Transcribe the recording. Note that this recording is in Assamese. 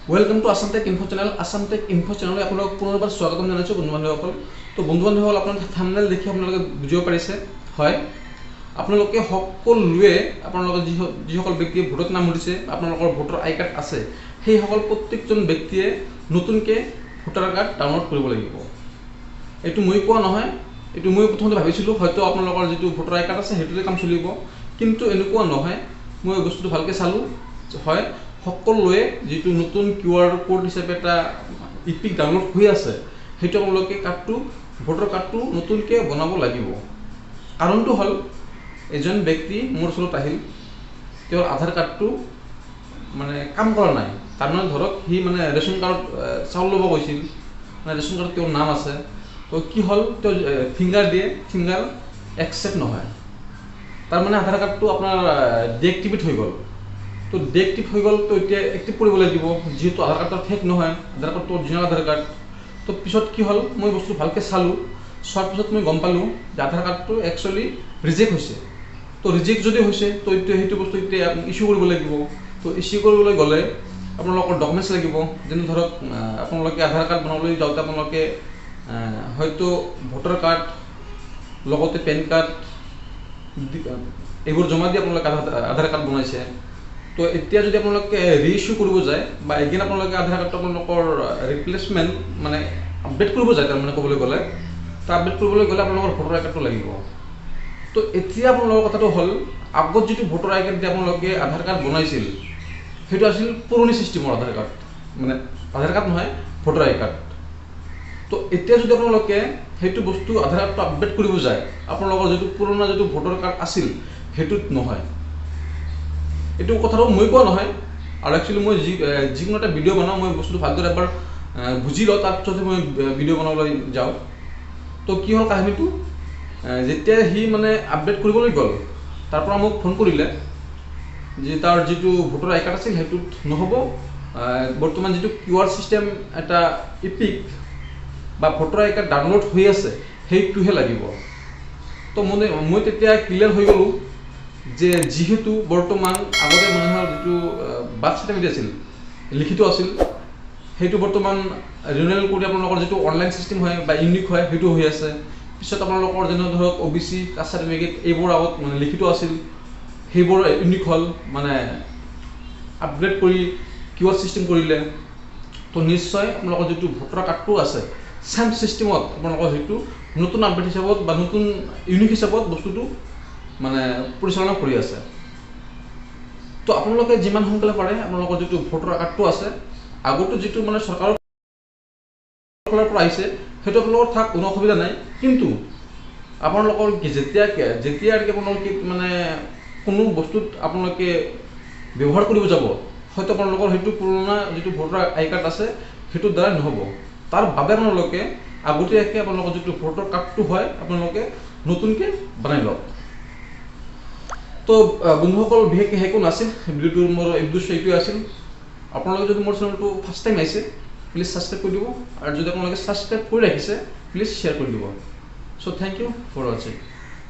Welcome to Assam tech info channel. Assam tech info channel आपलोक पुनर्बार स्वागतम जानाइছো बंधु बान्धवসকল। तो बंधु बान्धवসকল আপোনালোকে থাম্বনেল দেখি আপোনালোকে বুজিব পাৰিছে হয় আপোনালোকে সকলোৱে আপোনালোকৰ যিসকল ব্যক্তিয়ে ভোটত নাম উঠিছে আপোনালোকৰ ভোটাৰ আই কাৰ্ড আছে সেই সকল প্ৰত্যেকজন ব্যক্তিয়ে নতুনকৈ ভোটাৰ কাৰ্ড ডাউনলোড কৰিব লাগিব। এইটো মই কোৱা নহয়, এইটো মই প্ৰথমতে ভাবিছিলোঁ হয়তো আপোনালোকৰ যিটো ভোটাৰ আই কাৰ্ড আছে সেইটোতে কাম চলিব, কিন্তু এনেকুৱা নহয়। মই বস্তুটো ভালকৈ চালোঁ হয় সকলোৱে যিটো নতুন QR কোড হিচাপে এটা ইপিক ডাউনলোড হৈ আছে সেইটো আপোনালোকে কাৰ্ডটো ভোটাৰ কাৰ্ডটো নতুনকৈ বনাব লাগিব। কাৰণটো হ'ল এজন ব্যক্তি মোৰ ওচৰত আহিল, তেওঁৰ আধাৰ কাৰ্ডটো মানে কাম কৰা নাই। তাৰমানে ধৰক সি মানে ৰেচন কাৰ্ড চাউল ল'ব গৈছিল, মানে ৰেচন কাৰ্ডত তেওঁৰ নাম আছে, তো কি হ'ল তেওঁ ফিংগাৰ দিয়ে, ফিংগাৰ একচেপ্ট নহয়। তাৰমানে আধাৰ কাৰ্ডটো আপোনাৰ ডিএক্টিভেট হৈ গ'ল। তো ডিএক্টিভ হৈ গ'ল, তো এতিয়া এক্টিভ কৰিব লাগিব, যিহেতু আধাৰ কাৰ্ডটো ফেক নহয়, আধাৰ কাৰ্ডটো অৰিজিনেল আধাৰ কাৰ্ড। তো পিছত কি হ'ল মই বস্তু ভালকৈ চালোঁ, চোৱাৰ পিছত মই গম পালোঁ যে আধাৰ কাৰ্ডটো একচুৱেলি ৰিজেক্ট হৈছে। তো ৰিজেক্ট যদি হৈছে তো এতিয়া সেইটো বস্তু এতিয়া ইছ্যু কৰিব লাগিব। তো ইছ্যু কৰিবলৈ গ'লে আপোনালোকৰ ডকুমেণ্টছ লাগিব, যেনে ধৰক আপোনালোকে আধাৰ কাৰ্ড বনাবলৈ যাওঁতে আপোনালোকে হয়তো ভোটাৰ কাৰ্ড লগতে পেন কাৰ্ড এইবোৰ জমা দি আপোনালোকে আধাৰ কাৰ্ড বনাইছে। তো এতিয়া যদি আপোনালোকে ৰিইছ্যু কৰিব যায় বা এগেইন আপোনালোকে আধাৰ কাৰ্ডটো আপোনালোকৰ ৰিপ্লেচমেণ্ট মানে আপডেট কৰিব যায়, তাৰমানে ক'বলৈ গ'লে তো আপডেট কৰিবলৈ গ'লে আপোনালোকৰ ভোটাৰ আই কাৰ্ডটো লাগিব। তো এতিয়া আপোনালোকৰ কথাটো হ'ল আগত যিটো ভোটাৰ আই কাৰ্ড দি আপোনালোকে আধাৰ কাৰ্ড বনাইছিল সেইটো আছিল পুৰণি ছিষ্টেমৰ আধাৰ কাৰ্ড, মানে আধাৰ কাৰ্ড নহয় ভোটাৰ আই কাৰ্ড। তো এতিয়া যদি আপোনালোকে সেইটো বস্তু আধাৰ কাৰ্ডটো আপডেট কৰিব যায় আপোনালোকৰ যিটো পুৰণা যিটো ভোটাৰ কাৰ্ড আছিল সেইটোত নহয়। এইটো কথাটো মই কোৱা নহয়, আৰু একচুৱেলি মই যিকোনো এটা ভিডিঅ' বনাওঁ মই বস্তুটো ভালদৰে এবাৰ বুজি লওঁ, তাৰপিছতে মই ভিডিঅ' বনাবলৈ যাওঁ। তো কি হ'ল কাহিনীটো, যেতিয়া সি মানে আপডেট কৰিবলৈ গ'ল তাৰ পৰা মোক ফোন কৰিলে যে তাৰ যিটো ভোটাৰ আই কাৰ্ড আছিল সেইটোত নহ'ব, বৰ্তমান যিটো QR ছিষ্টেম এটা ইপিক বা ভোটাৰ আই কাৰ্ড ডাউনলোড হৈ আছে সেইটোহে লাগিব। তো মই তেতিয়া ক্লিয়াৰ হৈ গ'লোঁ যে যিহেতু বৰ্তমান আগতে মানুহৰ যিটো বাৰ্থ চাৰ্টিফিকেট আছিল লিখিত আছিল সেইটো বৰ্তমান ৰিনিউৱেল কৰি আপোনালোকৰ যিটো অনলাইন ছিষ্টেম হয় বা ইউনিক হয় সেইটো হৈ আছে। পিছত আপোনালোকৰ যেনে ধৰক OBC কাষ্ট চাৰ্টিফিকেট এইবোৰ আগত মানে লিখিত আছিল সেইবোৰ ইউনিক হ'ল, মানে আপগ্ৰেড কৰি QR ছিষ্টেম কৰিলে। তো নিশ্চয় আপোনালোকৰ যিটো ভোটাৰ কাৰ্ডটো আছে চেম ছিষ্টেমত আপোনালোকৰ সেইটো নতুন আপডেট হিচাপত বা নতুন ইউনিক হিচাপত বস্তুটো মানে পৰিচালনা কৰি আছে। তো আপোনালোকে যিমান সোনকালে পাৰে আপোনালোকৰ যিটো ভোটাৰ কাৰ্ডটো আছে আগতো যিটো মানে চৰকাৰৰ ফালৰ পৰা আহিছে সেইটো আপোনালোকৰ থাক, কোনো অসুবিধা নাই, কিন্তু আপোনালোকৰ যেতিয়া আপোনালোকে মানে কোনো বস্তুত আপোনালোকে ব্যৱহাৰ কৰিব যাব হয়তো আপোনালোকৰ সেইটো পুৰণা যিটো ভোটাৰ আই কাৰ্ড আছে সেইটোৰ দ্বাৰা নহ'ব। তাৰ বাবে আপোনালোকে আগতীয়াকৈ আপোনালোকৰ যিটো ভোটাৰ কাৰ্ডটো হয় আপোনালোকে নতুনকৈ বনাই লওক। তো বন্ধুসকল বিশেষকৈ একো নাছিল, ভিডিঅ'টোৰ মোৰ উদ্দেশ্য এইটোৱে আছিল। আপোনালোকে যদি মোৰ চেনেলটো ফাৰ্ষ্ট টাইম আহিছে প্লিজ ছাবস্ক্ৰাইব কৰি দিব, আৰু যদি আপোনালোকে ছাবস্ক্ৰাইব কৰি ৰাখিছে প্লিজ শ্বেয়াৰ কৰি দিব। চ' থেংক ইউ ফৰ ৱাচিং।